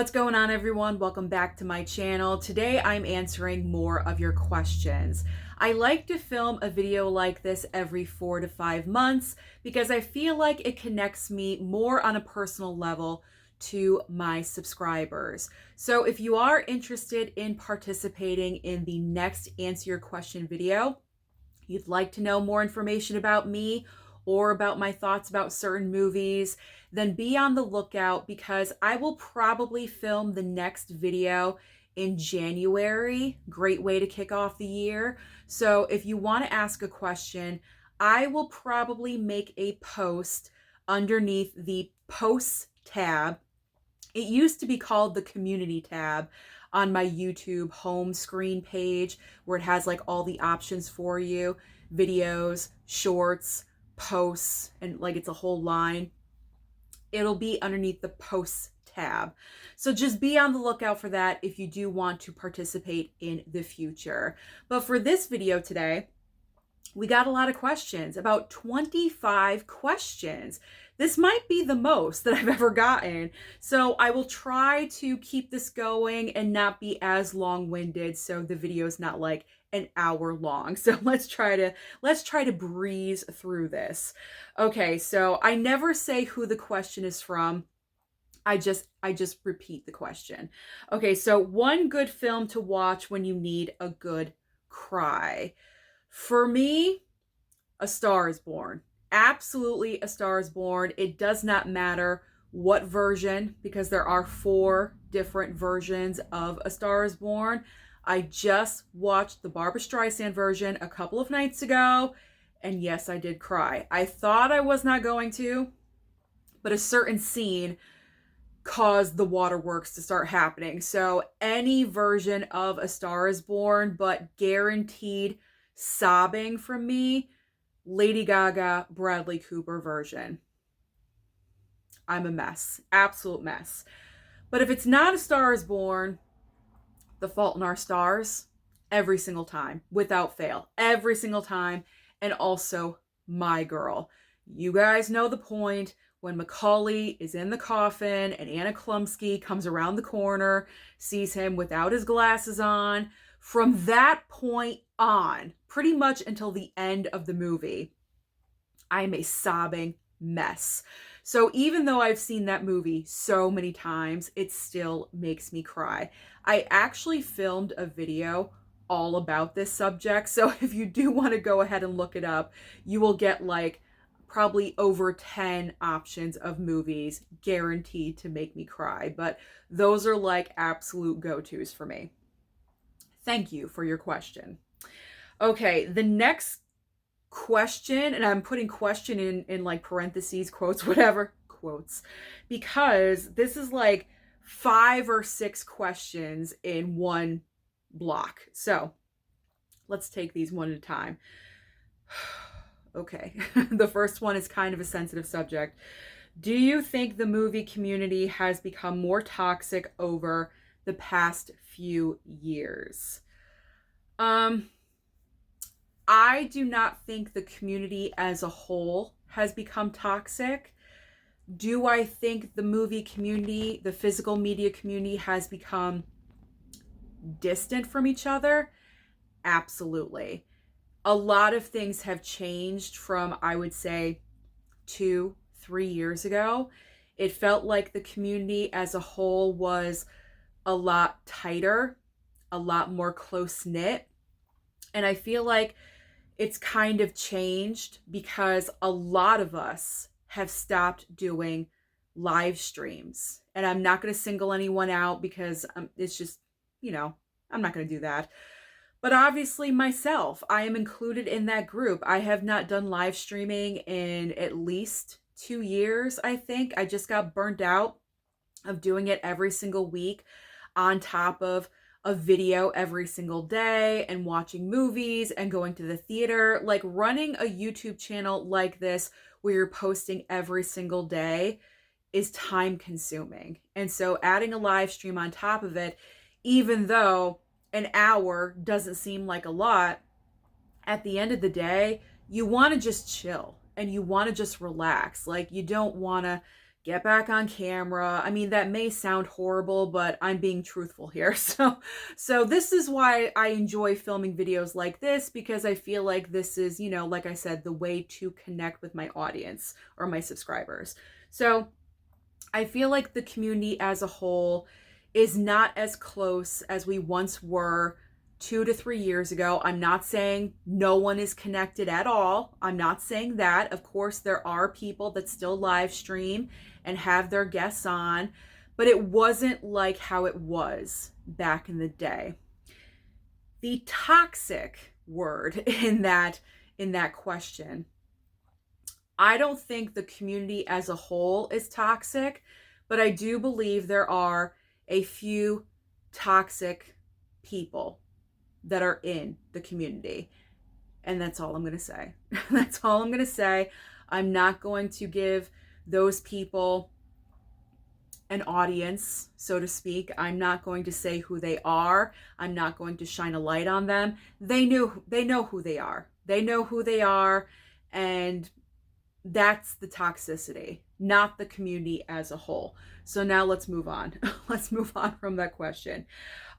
What's going on, everyone? Welcome back to my channel. Today I'm answering more of your questions. I like to film a video like this every 4 to 5 months because I feel like it connects me more on a personal level to my subscribers. So if you are interested in participating in the next Answer Your Question video, you'd like to know more information about me or about my thoughts about certain movies, then be on the lookout because I will probably film the next video in January. Great way to kick off the year. So if you want to ask a question, I will probably make a post underneath the posts tab. It used to be called the community tab on my YouTube home screen page where it has like all the options for you, videos, shorts, posts, and like it's a whole line. It'll be underneath the posts tab. So just be on the lookout for that if you do want to participate in the future. But for this video today, we got a lot of questions, about 25 questions. This might be the most that I've ever gotten. So I will try to keep this going and not be as long-winded so the video is not like an hour long. So let's try to breeze through this. Okay, so I never say who the question is from. I just repeat the question. Okay, so one good film to watch when you need a good cry. For me, A Star is Born. Absolutely, A Star is Born. It does not matter what version, because there are 4 different versions of A Star is Born. I just watched the Barbra Streisand version a couple of nights ago, and yes, I did cry. I thought I was not going to, but a certain scene caused the waterworks to start happening. So any version of A Star is Born, but guaranteed sobbing from me, Lady Gaga, Bradley Cooper version. I'm a mess, absolute mess. But if it's not A Star is Born, The Fault in Our Stars, every single time, without fail, every single time. And also My Girl. You guys know the point when Macaulay is in the coffin and Anna Klumsky comes around the corner, sees him without his glasses on. From that point on, pretty much until the end of the movie, I am a sobbing mess. So even though I've seen that movie so many times, it still makes me cry. I actually filmed a video all about this subject. So if you do want to go ahead and look it up, you will get like probably over 10 options of movies guaranteed to make me cry. But those are like absolute go-tos for me. Thank you for your question. Okay, the next question, and I'm putting question in like parentheses, quotes, whatever, quotes, because this is like 5 or 6 questions in one block. So let's take these one at a time. Okay, the first one is kind of a sensitive subject. Do you think the movie community has become more toxic over the past few years? I do not think the community as a whole has become toxic. Do I think the movie community, the physical media community, has become distant from each other? Absolutely. A lot of things have changed from, I would say, 2-3 years ago. It felt like the community as a whole was a lot tighter, a lot more close-knit. And I feel like it's kind of changed because a lot of us have stopped doing live streams. And I'm not going to single anyone out because it's just, I'm not going to do that. But obviously myself, I am included in that group. I have not done live streaming in at least 2 years, I think. I just got burnt out of doing it every single week on top of a video every single day and watching movies and going to the theater. Like running a YouTube channel like this where you're posting every single day is time consuming. And so adding a live stream on top of it, even though an hour doesn't seem like a lot, at the end of the day, you want to just chill and you want to just relax. Like you don't want to get back on camera. I mean, that may sound horrible, but I'm being truthful here. So this is why I enjoy filming videos like this, because I feel like this is, you know, like I said, the way to connect with my audience or my subscribers. So I feel like the community as a whole is not as close as we once were 2 to 3 years ago. I'm not saying no one is connected at all. I'm not saying that. Of course, there are people that still live stream and have their guests on, but it wasn't like how it was back in the day. The toxic word in that question, I don't think the community as a whole is toxic, but I do believe there are a few toxic people that are in the community. And that's all I'm going to say. That's all I'm going to say. I'm not going to give those people an audience, so to speak. I'm not going to say who they are. I'm not going to shine a light on them. They know who they are. They know who they are, and that's the toxicity, not the community as a whole. So now let's move on. Let's move on from that question.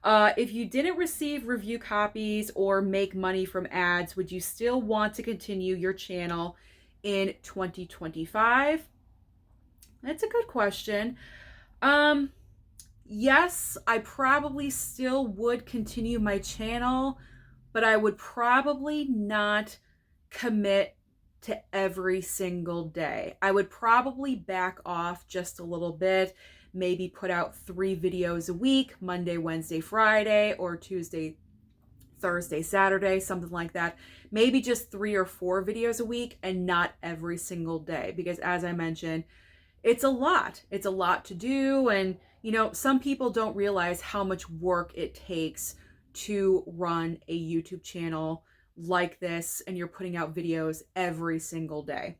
If you didn't receive review copies or make money from ads, would you still want to continue your channel in 2025? That's a good question. Yes, I probably still would continue my channel, but I would probably not commit to every single day. I would probably back off just a little bit, maybe put out 3 videos a week, Monday, Wednesday, Friday, or Tuesday, Thursday, Saturday, something like that. Maybe just 3 or 4 videos a week and not every single day, because as I mentioned, it's a lot. It's a lot to do. And, you know, some people don't realize how much work it takes to run a YouTube channel like this, and you're putting out videos every single day.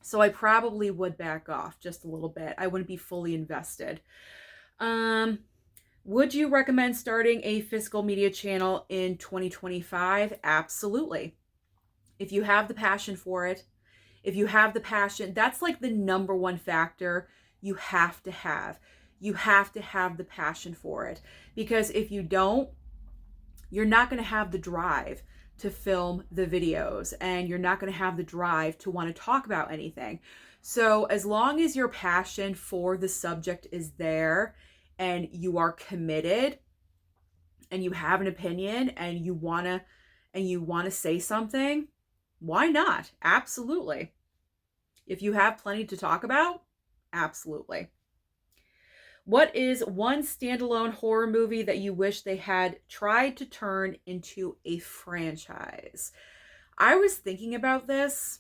So I probably would back off just a little bit. I wouldn't be fully invested. Would you recommend starting a physical media channel in 2025? Absolutely. If you have the passion for it, if you have the passion, that's like the number one factor you have to have. You have to have the passion for it, because if you don't, you're not going to have the drive to film the videos, and you're not going to have the drive to want to talk about anything. So as long as your passion for the subject is there, and you are committed, and you have an opinion, and you want to say something, why not? Absolutely. If you have plenty to talk about, absolutely. What is one standalone horror movie that you wish they had tried to turn into a franchise? I was thinking about this,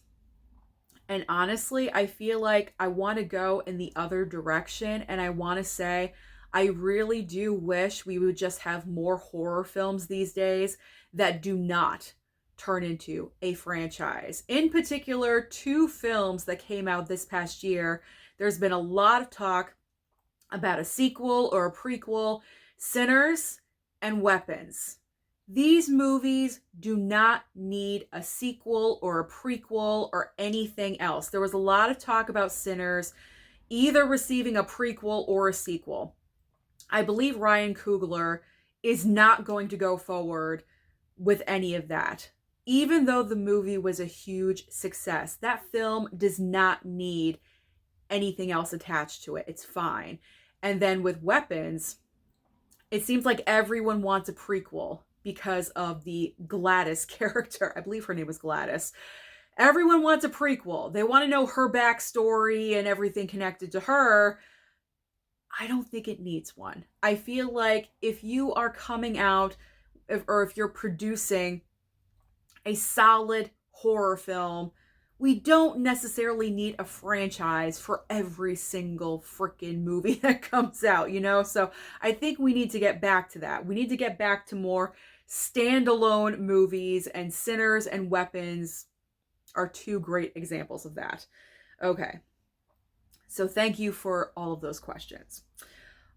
and honestly, I feel like I want to go in the other direction, and I want to say I really do wish we would just have more horror films these days that do not turn into a franchise. In particular, 2 films that came out this past year. There's been a lot of talk about a sequel or a prequel, Sinners and Weapons. These movies do not need a sequel or a prequel or anything else. There was a lot of talk about Sinners either receiving a prequel or a sequel. I believe Ryan Coogler is not going to go forward with any of that. Even though the movie was a huge success, that film does not need anything else attached to it. It's fine. And then with Weapons, it seems like everyone wants a prequel because of the Gladys character. I believe her name was Gladys. Everyone wants a prequel. They want to know her backstory and everything connected to her. I don't think it needs one. I feel like if you are coming out, or if you're producing a solid horror film, we don't necessarily need a franchise for every single freaking movie that comes out, you know? So I think we need to get back to that. We need to get back to more standalone movies, and Sinners and Weapons are 2 great examples of that. Okay. So thank you for all of those questions.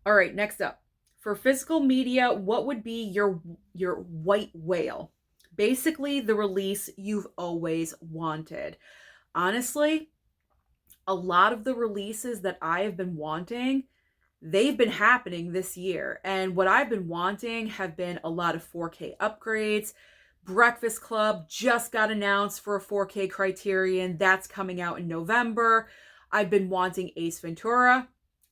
All right, next up. For physical media, what would be your white whale? Basically, the release you've always wanted. Honestly, A lot of the releases that I have been wanting, they've been happening this year. And what I've been wanting have been a lot of 4K upgrades. Breakfast Club just got announced for a 4K Criterion. That's coming out in November. I've been wanting Ace Ventura.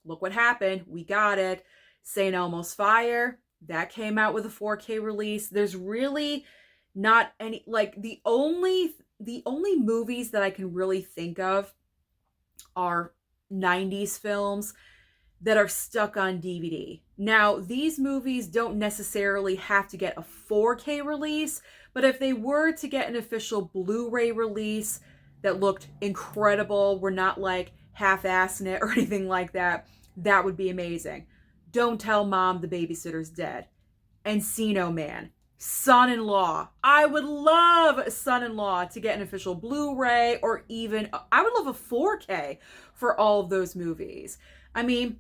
Look what happened. We got it. St. Elmo's Fire. That came out with a 4K release. There's really not any, like, the only movies that I can really think of are 90s films that are stuck on DVD. Now, these movies don't necessarily have to get a 4K release, but if they were to get an official Blu-ray release that looked incredible, we're not like half-assing it or anything like that, that would be amazing. Don't Tell Mom the Babysitter's Dead. Encino Man. Son-in-Law. I would love Son-in-Law to get an official Blu-ray, or even, I would love a 4K for all of those movies. I mean,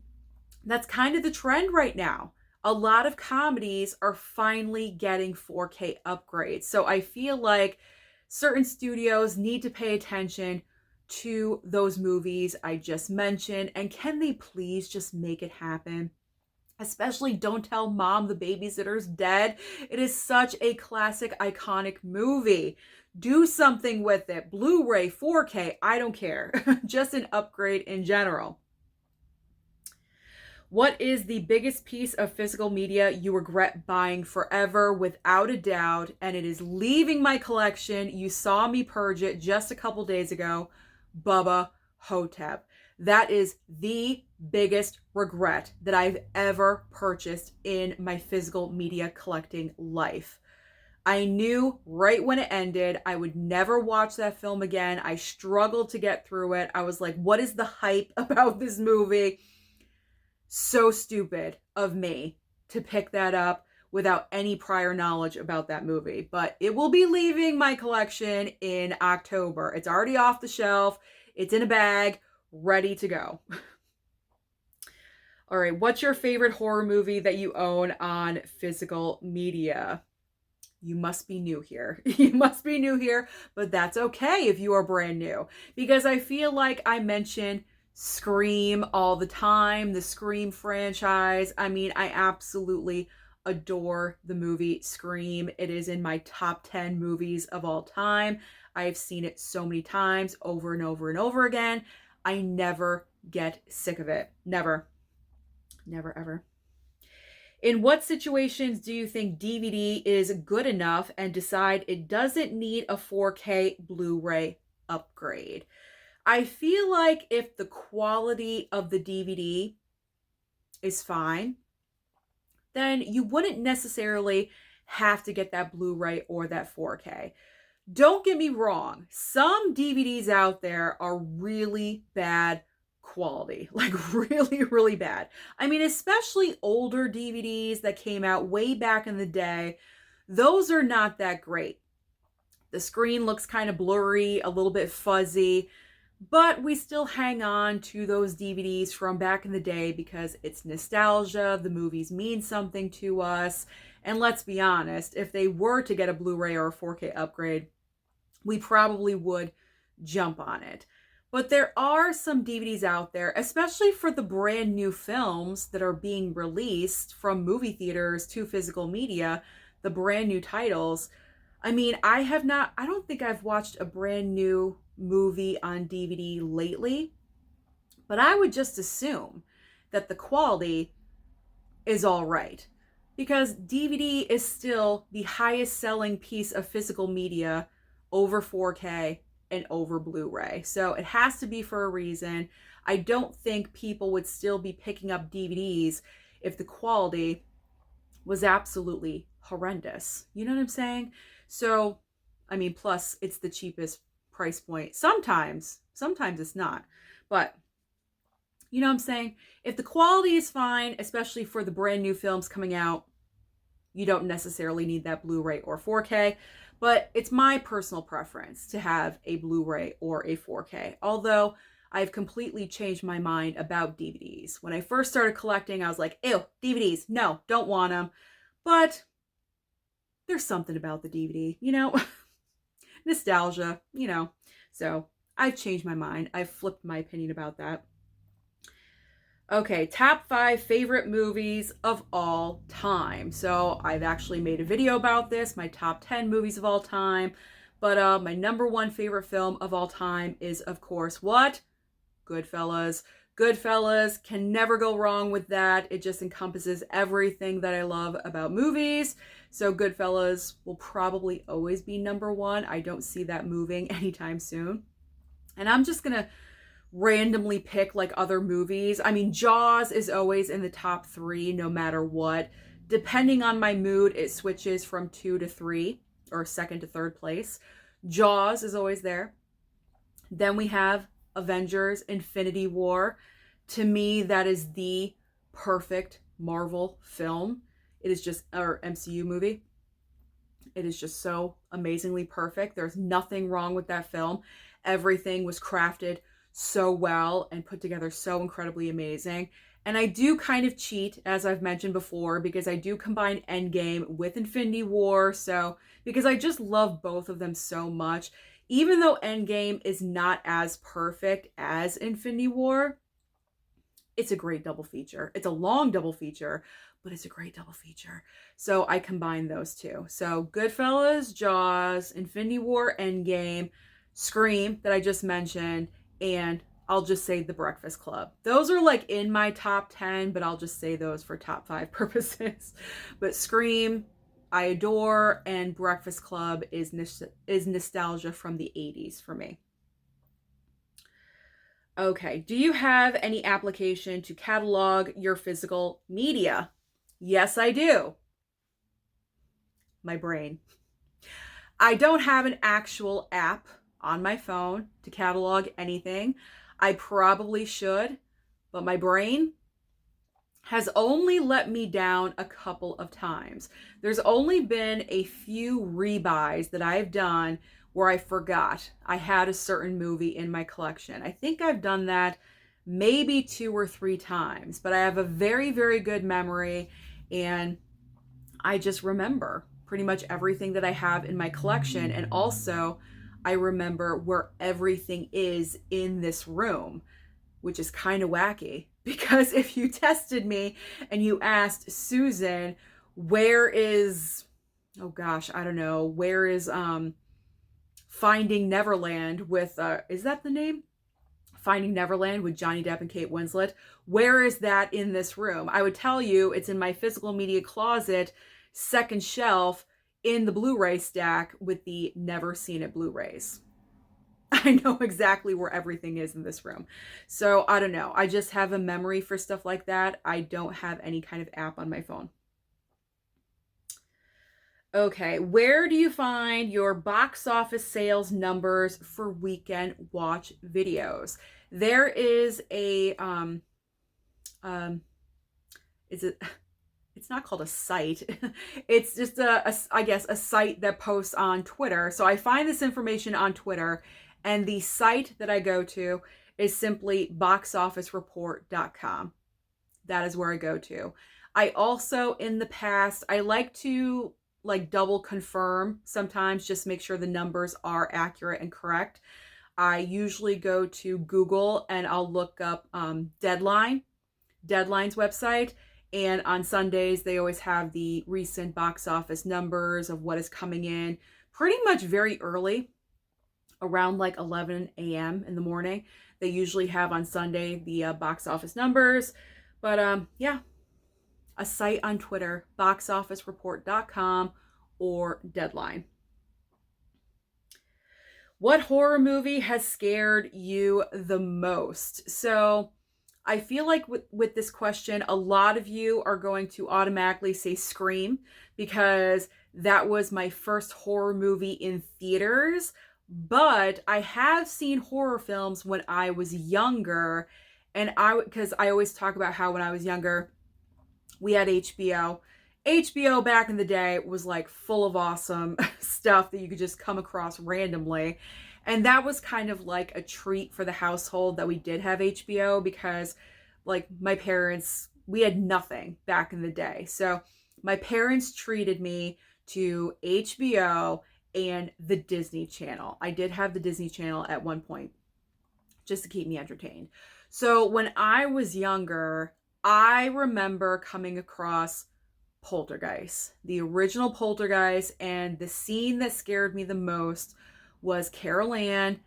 that's kind of the trend right now. A lot of comedies are finally getting 4K upgrades. So I feel like certain studios need to pay attention to those movies I just mentioned. And can they please just make it happen? Especially Don't Tell Mom the Babysitter's Dead. It is such a classic, iconic movie. Do something with it. Blu-ray, 4K, I don't care. Just an upgrade in general. What is the biggest piece of physical media you regret buying forever? Without a doubt, and it is leaving my collection. You saw me purge it just a couple days ago. Bubba Hotep. That is the biggest regret that I've ever purchased in my physical media collecting life. I knew right when it ended, I would never watch that film again. I struggled to get through it. I was like, what is the hype about this movie? So stupid of me to pick that up without any prior knowledge about that movie. But it will be leaving my collection in October. It's already off the shelf. It's in a bag, ready to go. All right, what's your favorite horror movie that you own on physical media? You must be new here. You must be new here, but that's okay if you are brand new. Because I feel like I mention Scream all the time, the Scream franchise. I mean, I absolutely adore the movie Scream. It is in my top 10 movies of all time. I've seen it so many times, over and over and over again. I never get sick of it. Never. Never, ever. In what situations do you think DVD is good enough and decide it doesn't need a 4K Blu-ray upgrade? I feel like if the quality of the DVD is fine, then you wouldn't necessarily have to get that Blu-ray or that 4K. Don't get me wrong. Some DVDs out there are really bad quality, like really, really bad. I mean, especially older DVDs that came out way back in the day, those are not that great. The screen looks kind of blurry, a little bit fuzzy, but we still hang on to those DVDs from back in the day because it's nostalgia, the movies mean something to us, and let's be honest, if they were to get a Blu-ray or a 4K upgrade, we probably would jump on it. But there are some DVDs out there, especially for the brand new films that are being released from movie theaters to physical media, the brand new titles. I mean, I don't think I've watched a brand new movie on DVD lately, but I would just assume that the quality is all right, because DVD is still the highest selling piece of physical media over 4K and over Blu-ray. So it has to be for a reason. I don't think people would still be picking up DVDs if the quality was absolutely horrendous. You know what I'm saying? So, I mean, plus it's the cheapest price point. Sometimes it's not. But you know what I'm saying? If the quality is fine, especially for the brand new films coming out, you don't necessarily need that Blu-ray or 4K. But it's my personal preference to have a Blu-ray or a 4K. Although I've completely changed my mind about DVDs. When I first started collecting, I was like, ew, DVDs, no, don't want them. But there's something about the DVD, you know? Nostalgia, you know? So I've changed my mind. I've flipped my opinion about that. Okay, top 5 favorite movies of all time. So I've actually made a video about this, my top 10 movies of all time. But my number 1 favorite film of all time is, of course, what? Goodfellas. Goodfellas, can never go wrong with that. It just encompasses everything that I love about movies. So Goodfellas will probably always be number 1. I don't see that moving anytime soon. And I'm just gonna randomly pick like other movies. I mean, Jaws is always in the top 3 no matter what. Depending on my mood, it switches from 2 to 3 or 2nd to 3rd place. Jaws is always there. Then we have Avengers Infinity War. To me, that is the perfect Marvel film. It is just, or MCU movie. It is just so amazingly perfect. There's nothing wrong with that film. Everything was crafted so well and put together so incredibly amazing. And I do kind of cheat, as I've mentioned before, because I do combine Endgame with Infinity War. So, because I just love both of them so much. Even though Endgame is not as perfect as Infinity War, it's a great double feature. It's a long double feature, but it's a great double feature. So I combine those two. So Goodfellas, Jaws, Infinity War, Endgame, Scream that I just mentioned, and I'll just say The Breakfast Club. Those are like in my top 10, but I'll just say those for top 5 purposes. But Scream, I adore, and Breakfast Club is nostalgia from the 80s for me. Okay, do you have any application to catalog your physical media? Yes, I do. My brain. I don't have an actual app on my phone to catalog anything. I probably should, but my brain has only let me down a couple of times. There's only been a few rebuys that I've done where I forgot I had a certain movie in my collection. I think I've done that maybe 2 or 3 times, but I have a very, very good memory, and I just remember pretty much everything that I have in my collection. And also I remember where everything is in this room, which is kind of wacky, because if you tested me and you asked Susan, where is, oh gosh, I don't know, where is Finding Neverland with, is that the name? Finding Neverland with Johnny Depp and Kate Winslet. Where is that in this room? I would tell you it's in my physical media closet, 2nd shelf in the Blu-ray stack with the Never Seen It Blu-rays. I know exactly where everything is in this room. So I don't know. I just have a memory for stuff like that. I don't have any kind of app on my phone. Okay, where do you find your box office sales numbers for weekend watch videos? There is a it's not called a site. It's just I guess a site that posts on Twitter. So I find this information on Twitter, and the site that I go to is simply boxofficereport.com. That is where I go to. I also, in the past, I like to like double confirm sometimes, just make sure the numbers are accurate and correct. I usually go to Google and I'll look up Deadline's website. And on Sundays, they always have the recent box office numbers of what is coming in pretty much very early, around like 11 a.m. in the morning. They usually have on Sunday the box office numbers. But yeah, a site on Twitter, boxofficereport.com or Deadline. What horror movie has scared you the most? So I feel like with this question, a lot of you are going to automatically say Scream, because that was my first horror movie in theaters. But I have seen horror films when I was younger, and because I always talk about how when I was younger, we had HBO. HBO back in the day was like full of awesome stuff that you could just come across randomly. And that was kind of like a treat for the household that we did have HBO, because like my parents, we had nothing back in the day. So my parents treated me to HBO and the Disney Channel. I did have the Disney Channel at one point. just to keep me entertained. So when I was younger, I remember coming across Poltergeist, the original Poltergeist, and the scene that scared me the most was Carol Ann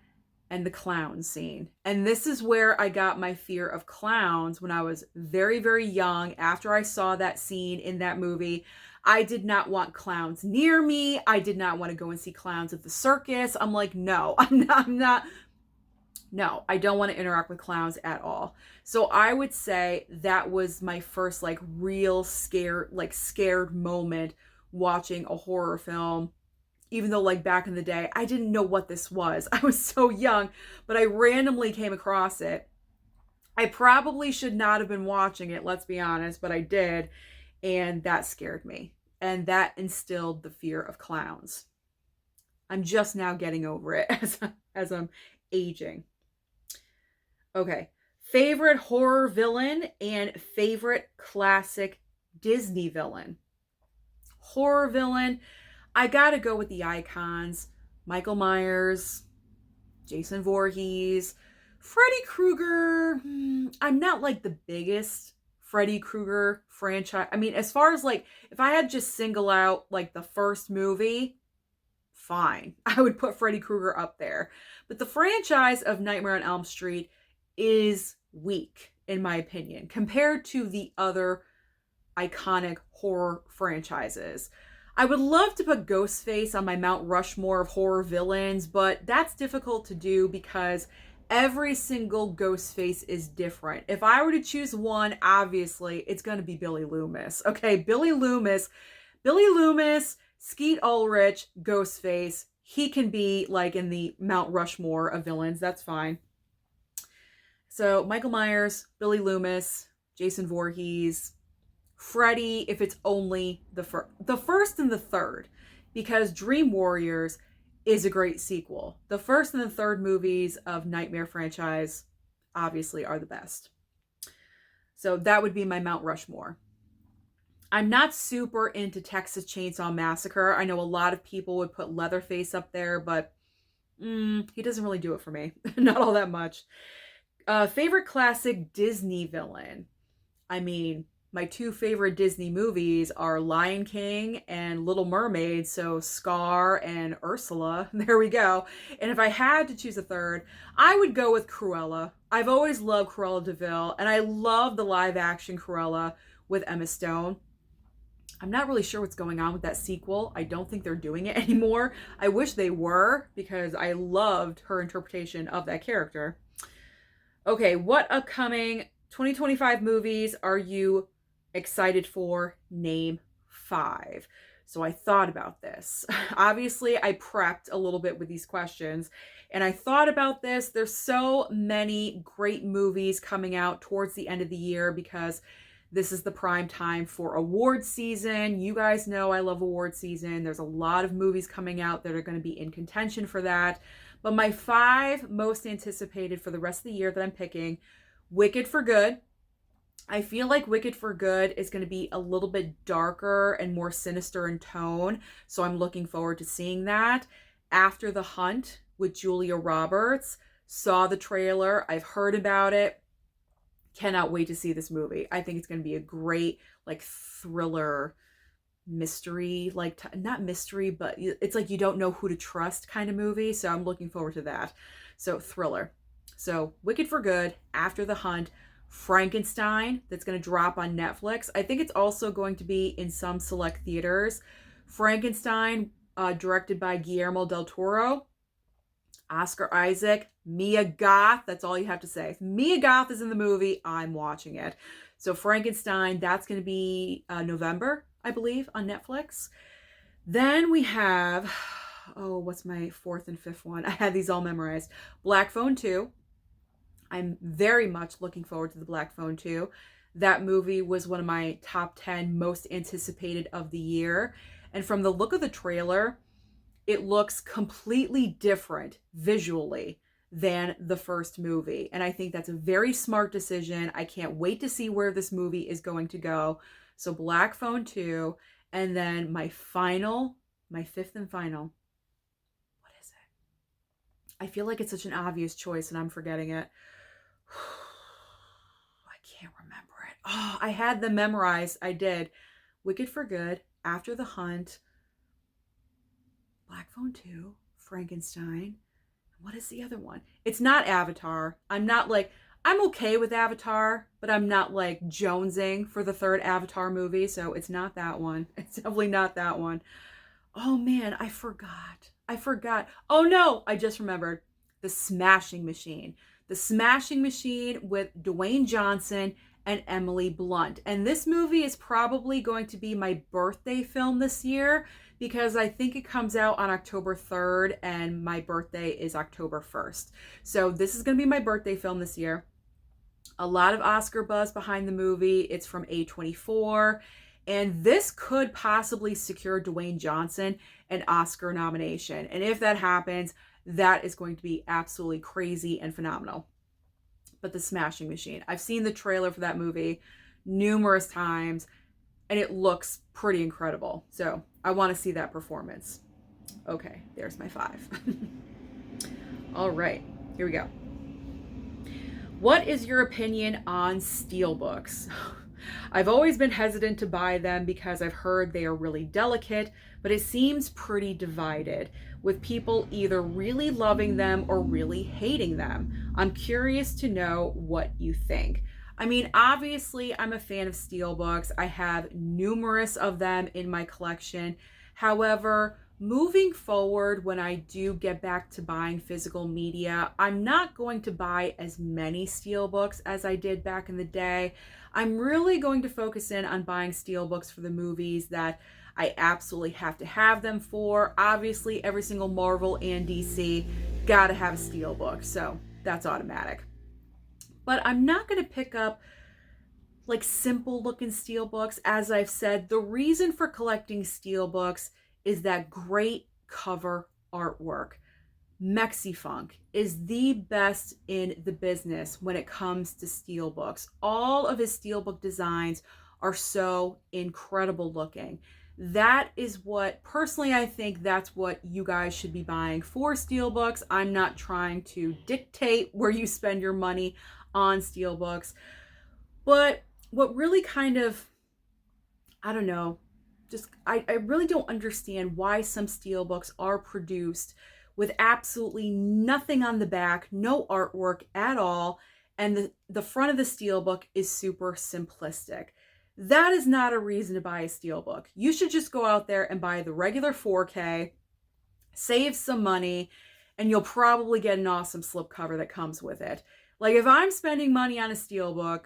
and the clown scene. And this is where I got my fear of clowns when I was very, very young. After I saw that scene in that movie, I did not want clowns near me. I did not want to go and see clowns at the circus. I'm like, no, no, I don't want to interact with clowns at all. So I would say that was my first like real scared moment watching a horror film. Even though like back in the day, I didn't know what this was. I was so young, but I randomly came across it. I probably should not have been watching it, let's be honest, but I did. And that scared me. And that instilled the fear of clowns. I'm just now getting over it as I'm aging. Okay. Favorite horror villain and favorite classic Disney villain. Horror villain, I gotta go with the icons. Michael Myers, Jason Voorhees, Freddy Krueger. I'm not like the biggest Freddy Krueger franchise. I mean, as far as like, if I had just single out like the first movie, fine. I would put Freddy Krueger up there. But the franchise of Nightmare on Elm Street is weak, in my opinion, compared to the other iconic horror franchises. I would love to put Ghostface on my Mount Rushmore of horror villains, but that's difficult to do because every single Ghostface is different. If I were to choose one, obviously, it's going to be Billy Loomis. Okay, Billy Loomis, Skeet Ulrich, Ghostface. He can be like in the Mount Rushmore of villains. That's fine. So Michael Myers, Billy Loomis, Jason Voorhees, Freddy, if it's only the first and the third, because Dream Warriors is a great sequel. The first and the third movies of Nightmare franchise obviously are the best. So that would be my Mount Rushmore. I'm not super into Texas Chainsaw Massacre. I know a lot of people would put Leatherface up there, but he doesn't really do it for me. Not all that much. Favorite classic Disney villain. I mean, my two favorite Disney movies are Lion King and Little Mermaid, so Scar and Ursula. There we go. And if I had to choose a third, I would go with Cruella. I've always loved Cruella de Vil, and I love the live action Cruella with Emma Stone. I'm not really sure what's going on with that sequel. I don't think they're doing it anymore. I wish they were, because I loved her interpretation of that character. Okay, what upcoming 2025 movies are you excited for? Name 5. So I thought about this. Obviously, I prepped a little bit with these questions, and I thought about this. There's so many great movies coming out towards the end of the year because this is the prime time for award season. You guys know I love award season. There's a lot of movies coming out that are going to be in contention for that. But my 5 most anticipated for the rest of the year that I'm picking: Wicked for Good. I feel like Wicked for Good is going to be a little bit darker and more sinister in tone, so I'm looking forward to seeing that. After the Hunt with Julia Roberts. Saw the trailer. I've heard about it. Cannot wait to see this movie. I think it's going to be a great like thriller mystery, like not mystery, but it's like you don't know who to trust kind of movie. So I'm looking forward to that. So thriller. So Wicked for Good, After the Hunt, Frankenstein, that's going to drop on Netflix. I think it's also going to be in some select theaters. Frankenstein, directed by Guillermo del Toro. Oscar Isaac, Mia Goth, that's all you have to say. If Mia Goth is in the movie, I'm watching it. So Frankenstein, that's going to be November, I believe, on Netflix. Then we have, what's my 4th and 5th one? I had these all memorized. Black Phone 2. I'm very much looking forward to the Black Phone 2. That movie was one of my top 10 most anticipated of the year. And from the look of the trailer, it looks completely different visually than the first movie. And I think that's a very smart decision. I can't wait to see where this movie is going to go. So Black Phone 2. And then my 5th and final. What is it? I feel like it's such an obvious choice and I'm forgetting it. I can't remember it. Oh, I had them memorized. I did. Wicked for Good, After the Hunt, Black Phone 2, Frankenstein. What is the other one? It's not Avatar. I'm okay with Avatar, but I'm not like jonesing for the third Avatar movie, so it's not that one. It's definitely not that one. Oh man, I forgot. Oh no, I just remembered. The Smashing Machine. The Smashing Machine with Dwayne Johnson and Emily Blunt. And this movie is probably going to be my birthday film this year because I think it comes out on October 3rd and my birthday is October 1st. So this is going to be my birthday film this year. A lot of Oscar buzz behind the movie. It's from A24. And this could possibly secure Dwayne Johnson an Oscar nomination. And if that happens, that is going to be absolutely crazy and phenomenal. But The Smashing Machine. I've seen the trailer for that movie numerous times, and it looks pretty incredible. So I want to see that performance. Okay, there's my 5. All right, here we go. What is your opinion on Steelbooks? I've always been hesitant to buy them because I've heard they are really delicate, but it seems pretty divided, with people either really loving them or really hating them. I'm curious to know what you think. I mean, obviously, I'm a fan of Steelbooks. I have numerous of them in my collection. However, moving forward, when I do get back to buying physical media, I'm not going to buy as many Steelbooks as I did back in the day. I'm really going to focus in on buying Steelbooks for the movies that I absolutely have to have them for. Obviously, every single Marvel and DC gotta have a Steelbook, so that's automatic. But I'm not going to pick up like simple looking Steelbooks. As I've said, the reason for collecting Steelbooks is that great cover artwork. Mexifunk is the best in the business when it comes to Steelbooks. All of his Steelbook designs are so incredible looking. That is what, personally, I think that's what you guys should be buying for Steelbooks. I'm not trying to dictate where you spend your money on Steelbooks. But what really kind of, I don't know, I really don't understand why some Steelbooks are produced with absolutely nothing on the back, no artwork at all, and the front of the Steelbook is super simplistic. That is not a reason to buy a Steelbook. You should just go out there and buy the regular 4K, save some money, and you'll probably get an awesome slipcover that comes with it. Like, if I'm spending money on a Steelbook,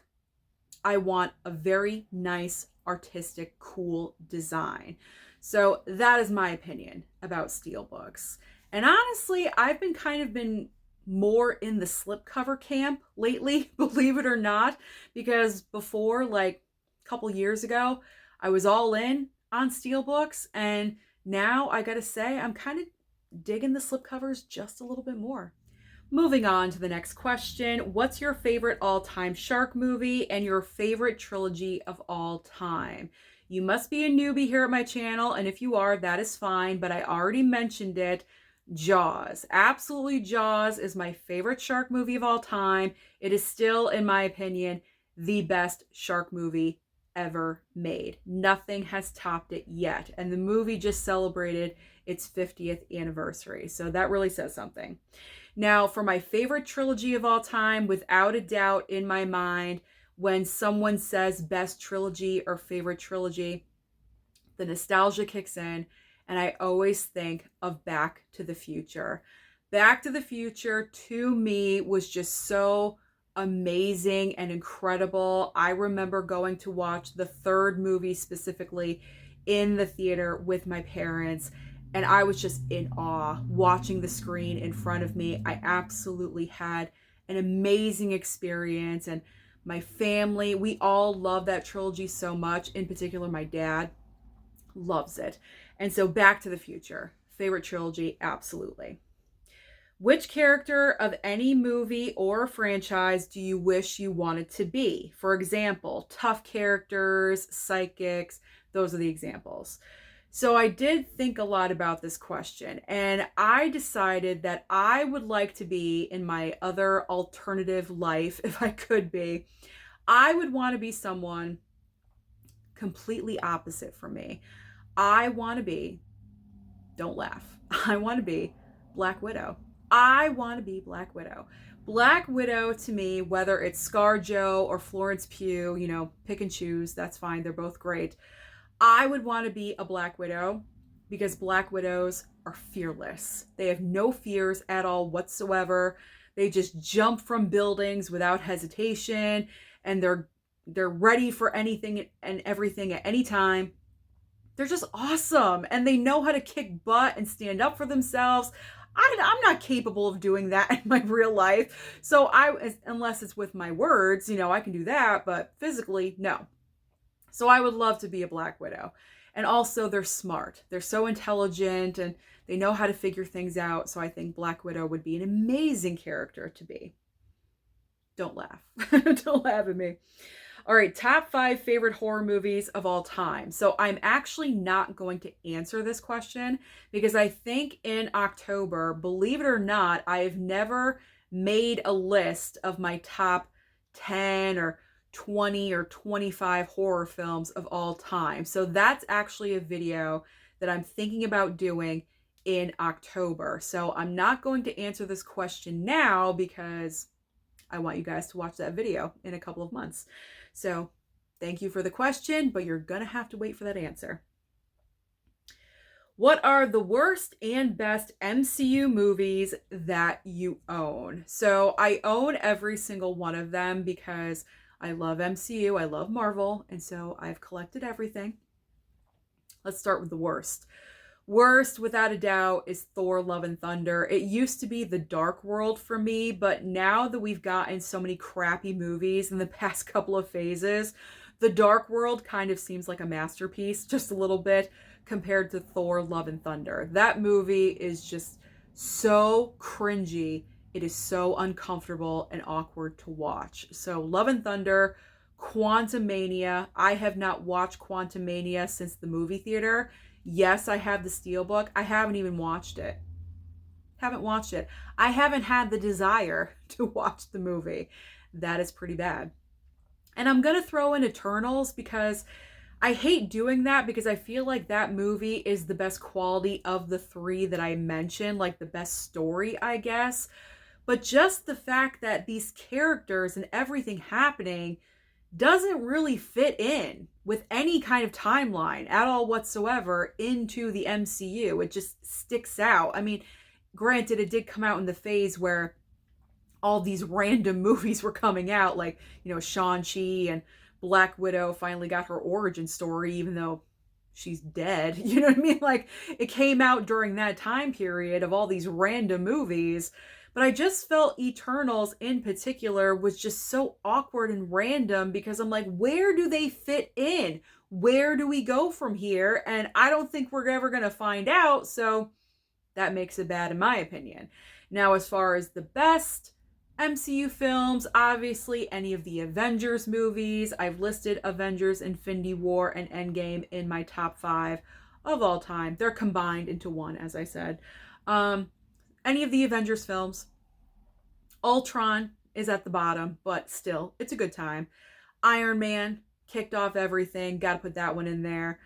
I want a very nice, artistic, cool design. So that is my opinion about Steelbooks. And honestly, I've been more in the slipcover camp lately, believe it or not, because before, like a couple years ago, I was all in on Steelbooks, and now I gotta say, I'm kind of digging the slipcovers just a little bit more. Moving on to the next question. What's your favorite all-time shark movie and your favorite trilogy of all time? You must be a newbie here at my channel, and if you are, that is fine, but I already mentioned it. Jaws. Absolutely, Jaws is my favorite shark movie of all time. It is still, in my opinion, the best shark movie ever made. Nothing has topped it yet, and the movie just celebrated its 50th anniversary, so that really says something. Now, for my favorite trilogy of all time, without a doubt in my mind, when someone says best trilogy or favorite trilogy, the nostalgia kicks in, and I always think of Back to the Future. Back to the Future, to me, was just so amazing and incredible. I remember going to watch the third movie specifically in the theater with my parents, and I was just in awe watching the screen in front of me. I absolutely had an amazing experience, and my family, we all love that trilogy so much. In particular, my dad loves it. And so Back to the Future, favorite trilogy, absolutely. Which character of any movie or franchise do you wish you wanted to be? For example, tough characters, psychics, those are the examples. So I did think a lot about this question, and I decided that I would like to be in my other alternative life, if I could be. I would want to be someone completely opposite from me. I want to be, don't laugh, I want to be Black Widow. I want to be Black Widow. Black Widow to me, whether it's ScarJo or Florence Pugh, pick and choose, that's fine. They're both great. I would want to be a Black Widow because Black Widows are fearless. They have no fears at all whatsoever. They just jump from buildings without hesitation, and they're ready for anything and everything at any time. They're just awesome, and they know how to kick butt and stand up for themselves. I'm not capable of doing that in my real life. So unless it's with my words, I can do that, but physically, no. So I would love to be a Black Widow. And also they're smart. They're so intelligent and they know how to figure things out. So I think Black Widow would be an amazing character to be. Don't laugh. Don't laugh at me. All right, top 5 favorite horror movies of all time. So I'm actually not going to answer this question because I think in October, believe it or not, I've never made a list of my top 10 or 20 or 25 horror films of all time. So that's actually a video that I'm thinking about doing in October. So I'm not going to answer this question now because I want you guys to watch that video in a couple of months. So thank you for the question, but you're going to have to wait for that answer. What are the worst and best MCU movies that you own? So I own every single one of them because I love MCU, I love Marvel, and so I've collected everything. Let's start with the worst. Worst, without a doubt, is Thor: Love and Thunder. It used to be the Dark World for me, but now that we've gotten so many crappy movies in the past couple of phases, the Dark World kind of seems like a masterpiece, just a little bit, compared to Thor: Love and Thunder. That movie is just so cringy. It is so uncomfortable and awkward to watch. So Love and Thunder, Quantumania. I have not watched Quantumania since the movie theater. Yes, I have the Steelbook. I haven't even watched it. Haven't watched it. I haven't had the desire to watch the movie. That is pretty bad. And I'm going to throw in Eternals because I hate doing that because I feel like that movie is the best quality of the 3 that I mentioned, like the best story, I guess. But just the fact that these characters and everything happening doesn't really fit in with any kind of timeline at all whatsoever into the MCU. It just sticks out. I mean, granted, it did come out in the phase where all these random movies were coming out, like, Shang-Chi and Black Widow finally got her origin story, even though she's dead. You know what I mean? Like, it came out during that time period of all these random movies. But I just felt Eternals in particular was just so awkward and random because I'm like, where do they fit in? Where do we go from here? And I don't think we're ever going to find out. So that makes it bad in my opinion. Now, as far as the best MCU films, obviously any of the Avengers movies. I've listed Avengers: Infinity War and Endgame in my top 5 of all time. They're combined into one, as I said. Any of the Avengers films. Ultron is at the bottom, but still, it's a good time. Iron Man kicked off everything. Got to put that one in there.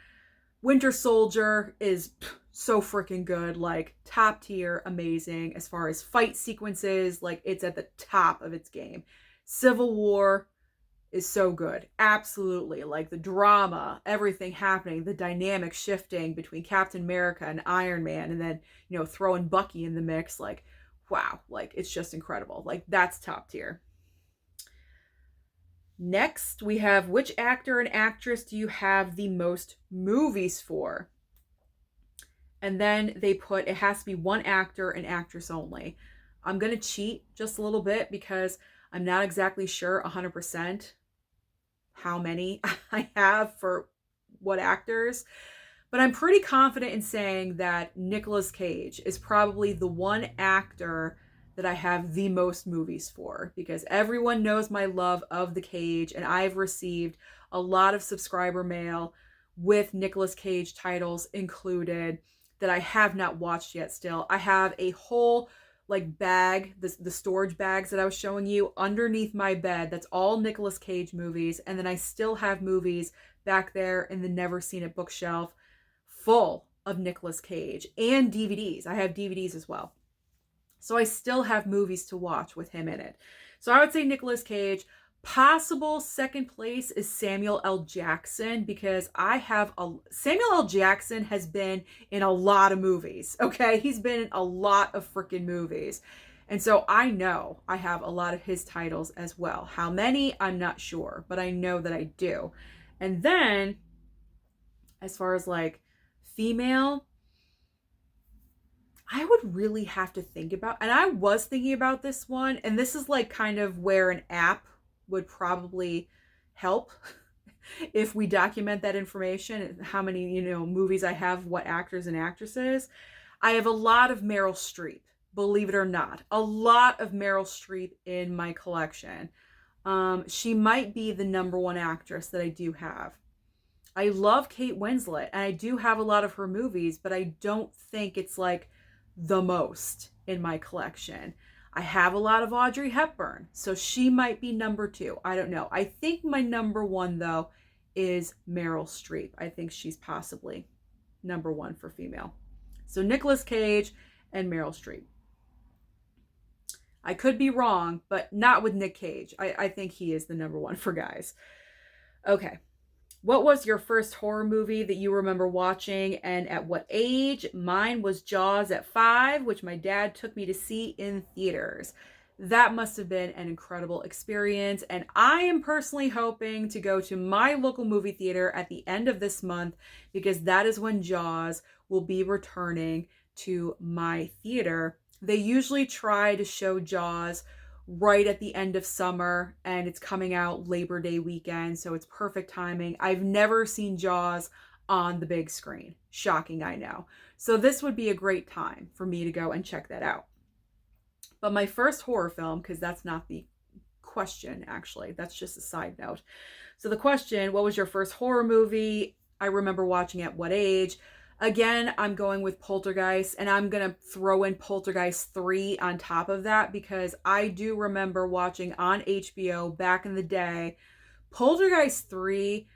Winter Soldier is so freaking good, like top tier, amazing. As far as fight sequences, like it's at the top of its game. Civil War is so good. Absolutely. Like the drama, everything happening, the dynamic shifting between Captain America and Iron Man, and then, throwing Bucky in the mix, like, wow, like it's just incredible. Like that's top tier. Next, we have which actor and actress do you have the most movies for? And then they put it has to be one actor and actress only. I'm going to cheat just a little bit because I'm not exactly sure 100% how many I have for what actors, but I'm pretty confident in saying that Nicolas Cage is probably the one actor that I have the most movies for because everyone knows my love of the Cage, and I've received a lot of subscriber mail with Nicolas Cage titles included that I have not watched yet still. I have a whole like bag, the storage bags that I was showing you underneath my bed. That's all Nicolas Cage movies. And then I still have movies back there in the Never Seen It bookshelf full of Nicolas Cage and DVDs. I have DVDs as well. So I still have movies to watch with him in it. So I would say Nicolas Cage. Possible second place is Samuel L. Jackson, because Samuel L. Jackson has been in a lot of movies, okay? He's been in a lot of freaking movies. And so I know I have a lot of his titles as well. How many, I'm not sure, but I know that I do. And then, as far as like female, I would really have to think about, and I was thinking about this one, and this is like kind of where an app would probably help if we document that information, how many, movies I have, what actors and actresses. I have a lot of Meryl Streep, believe it or not, a lot of Meryl Streep in my collection. She might be the number one actress that I do have. I love Kate Winslet, and I do have a lot of her movies, but I don't think it's like the most in my collection. I have a lot of Audrey Hepburn, so she might be number 2. I don't know. I think my number 1, though, is Meryl Streep. I think she's possibly number 1 for female. So Nicolas Cage and Meryl Streep. I could be wrong, but not with Nick Cage. I think he is the number 1 for guys. Okay. What was your first horror movie that you remember watching, and at what age? Mine was Jaws at 5, which my dad took me to see in theaters. That must have been an incredible experience, and I am personally hoping to go to my local movie theater at the end of this month, because that is when Jaws will be returning to my theater. They usually try to show Jaws right at the end of summer, and it's coming out Labor Day weekend, so it's perfect timing. I've never seen Jaws on the big screen. Shocking, I know. So this would be a great time for me to go and check that out. But my first horror film, because that's not the question, actually, that's just a side note. So the question, what was your first horror movie? I remember watching at what age? Again, I'm going with Poltergeist, and I'm going to throw in Poltergeist 3 on top of that, because I do remember watching on HBO back in the day. Poltergeist 3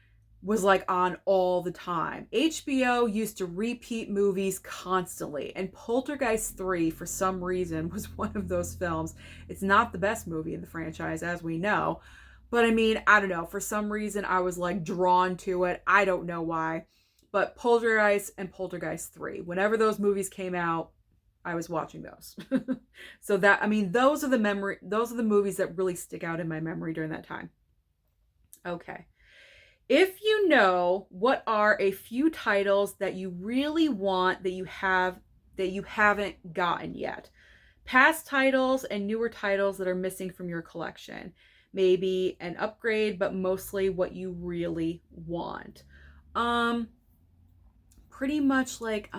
was like on all the time. HBO used to repeat movies constantly, and Poltergeist 3, for some reason, was one of those films. It's not the best movie in the franchise, as we know, but I mean, I don't know. For some reason, I was like drawn to it. I don't know why. But Poltergeist and Poltergeist 3, whenever those movies came out, I was watching those. So that, I mean, those are the movies that really stick out in my memory during that time. Okay. If you know, what are a few titles that you really want that you haven't gotten yet? Past titles and newer titles that are missing from your collection. Maybe an upgrade, but mostly what you really want. Pretty much like,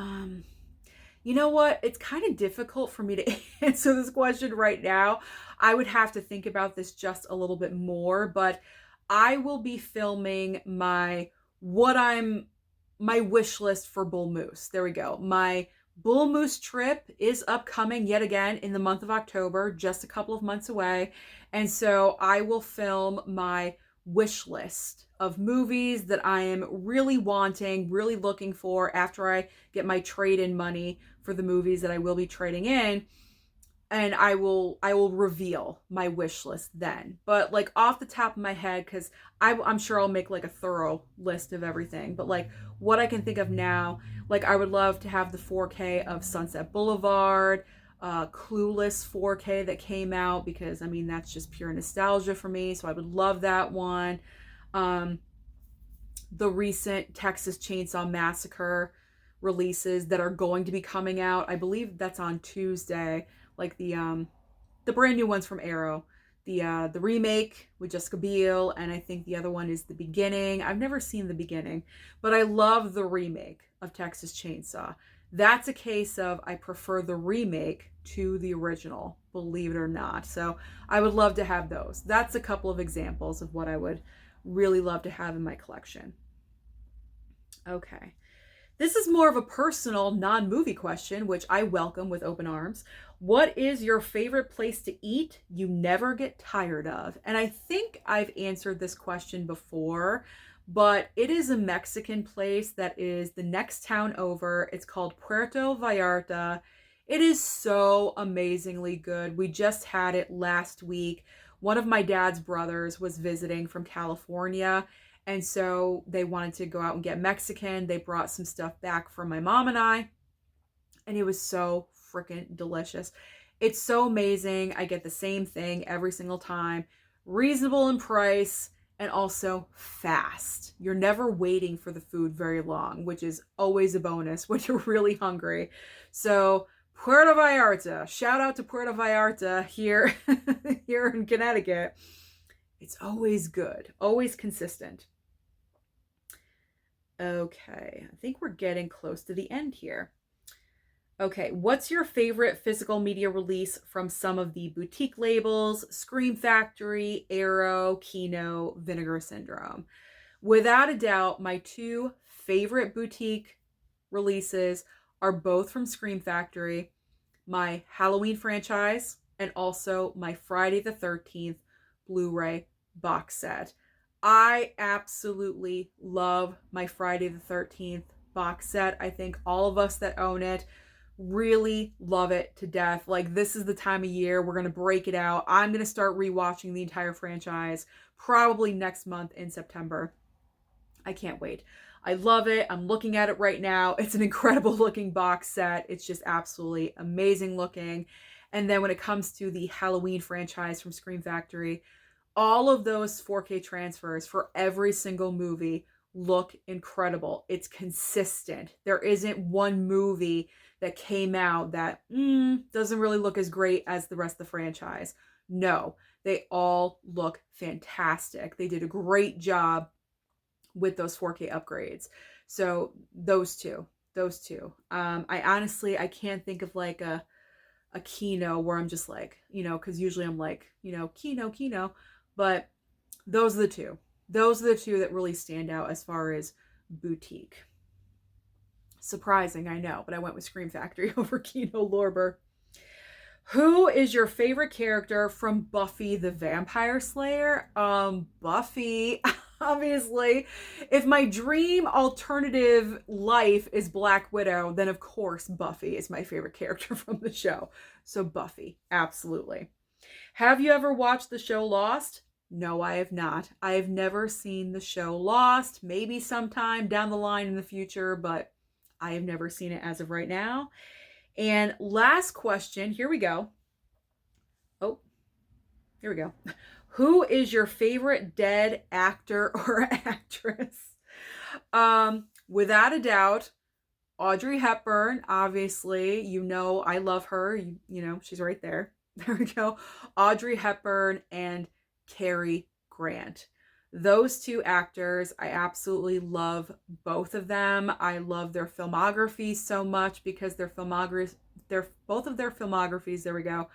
you know what? It's kind of difficult for me to answer this question right now. I would have to think about this just a little bit more, but I will be filming my wish list for Bull Moose. There we go. My Bull Moose trip is upcoming yet again in the month of October, just a couple of months away. And so I will film my wish list of movies that I am really wanting, really looking for after I get my trade-in money for the movies that I will be trading in. And I will reveal my wish list then. But like off the top of my head, because I'm sure I'll make like a thorough list of everything. But like what I can think of now, like I would love to have the 4K of Sunset Boulevard, Clueless 4K that came out, because I mean that's just pure nostalgia for me. So I would love that one. The recent Texas Chainsaw Massacre releases that are going to be coming out. I believe that's on Tuesday. Like the brand new ones from Arrow, the remake with Jessica Biel, and I think the other one is The Beginning. I've never seen The Beginning, but I love the remake of Texas Chainsaw. That's a case of I prefer the remake to the original, believe it or not. So I would love to have those. That's a couple of examples of what I would really love to have in my collection. Okay. This is more of a personal, non-movie question, which I welcome with open arms. What is your favorite place to eat you never get tired of? And I think I've answered this question before, but it is a Mexican place that is the next town over. It's called Puerto Vallarta. It is so amazingly good. We just had it last week. One of my dad's brothers was visiting from California, and so they wanted to go out and get Mexican. They brought some stuff back for my mom and I, and it was so freaking delicious. It's so amazing. I get the same thing every single time. Reasonable in price and also fast. You're never waiting for the food very long, which is always a bonus when you're really hungry. So Puerto Vallarta, shout out to Puerto Vallarta here, here in Connecticut. It's always good, always consistent. Okay, I think we're getting close to the end here. Okay, what's your favorite physical media release from some of the boutique labels, Scream Factory, Arrow, Kino, Vinegar Syndrome? Without a doubt, my two favorite boutique releases are both from Scream Factory, my Halloween franchise, and also my Friday the 13th Blu-ray box set. I absolutely love my Friday the 13th box set. I think all of us that own it really love it to death. Like, this is the time of year we're going to break it out. I'm going to start rewatching the entire franchise probably next month in September. I can't wait. I love it. I'm looking at it right now. It's an incredible looking box set. It's just absolutely amazing looking. And then when it comes to the Halloween franchise from Scream Factory, all of those 4K transfers for every single movie look incredible. It's consistent. There isn't one movie that came out that doesn't really look as great as the rest of the franchise. No, they all look fantastic. They did a great job with those 4K upgrades. So those two. I honestly, I can't think of like a Kino where I'm just like, because usually I'm like, Kino. But those are the two. Those are the two that really stand out as far as boutique. Surprising, I know, but I went with Scream Factory over Kino Lorber. Who is your favorite character from Buffy the Vampire Slayer? Buffy, obviously. If my dream alternative life is Black Widow, then of course Buffy is my favorite character from the show. So Buffy, absolutely. Have you ever watched the show Lost? No, I have not. I have never seen the show Lost. Maybe sometime down the line in the future, but I have never seen it as of right now. And last question, here we go. Oh, here we go. Who is your favorite dead actor or actress? Without a doubt, Audrey Hepburn, obviously. I love her. She's right there. There we go. Audrey Hepburn and Cary Grant. Those two actors, I absolutely love both of them. I love their filmography so much because both of their filmographies, there we go,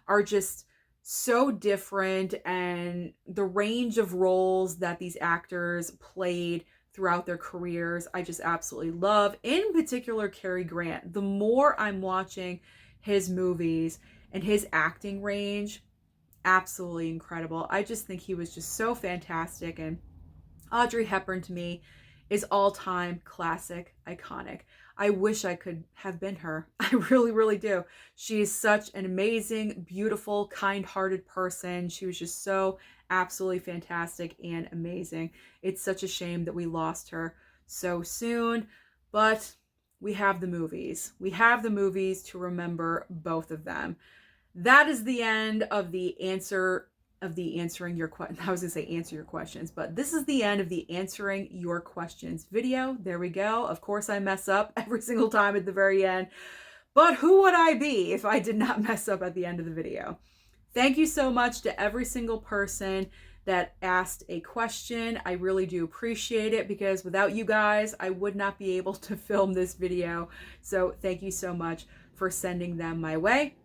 are just so different, and the range of roles that these actors played throughout their careers, I just absolutely love. In particular, Cary Grant. The more I'm watching his movies and his acting range, absolutely incredible. I just think he was just so fantastic. And Audrey Hepburn to me is all-time classic, iconic. I wish I could have been her. I really, really do. She is such an amazing, beautiful, kind-hearted person. She was just so absolutely fantastic and amazing. It's such a shame that we lost her so soon, but we have the movies. We have the movies to remember both of them. That is the end of the answering your question. I was gonna say answer your questions, but this is the end of the answering your questions video. There we go. Of course I mess up every single time at the very end, but who would I be if I did not mess up at the end of the video? Thank you so much to every single person that asked a question. I really do appreciate it, because without you guys, I would not be able to film this video. So thank you so much for sending them my way.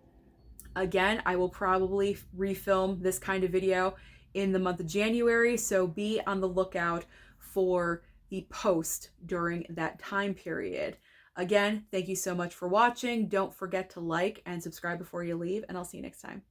Again, I will probably refilm this kind of video in the month of January, so be on the lookout for the post during that time period. Again, thank you so much for watching. Don't forget to like and subscribe before you leave, and I'll see you next time.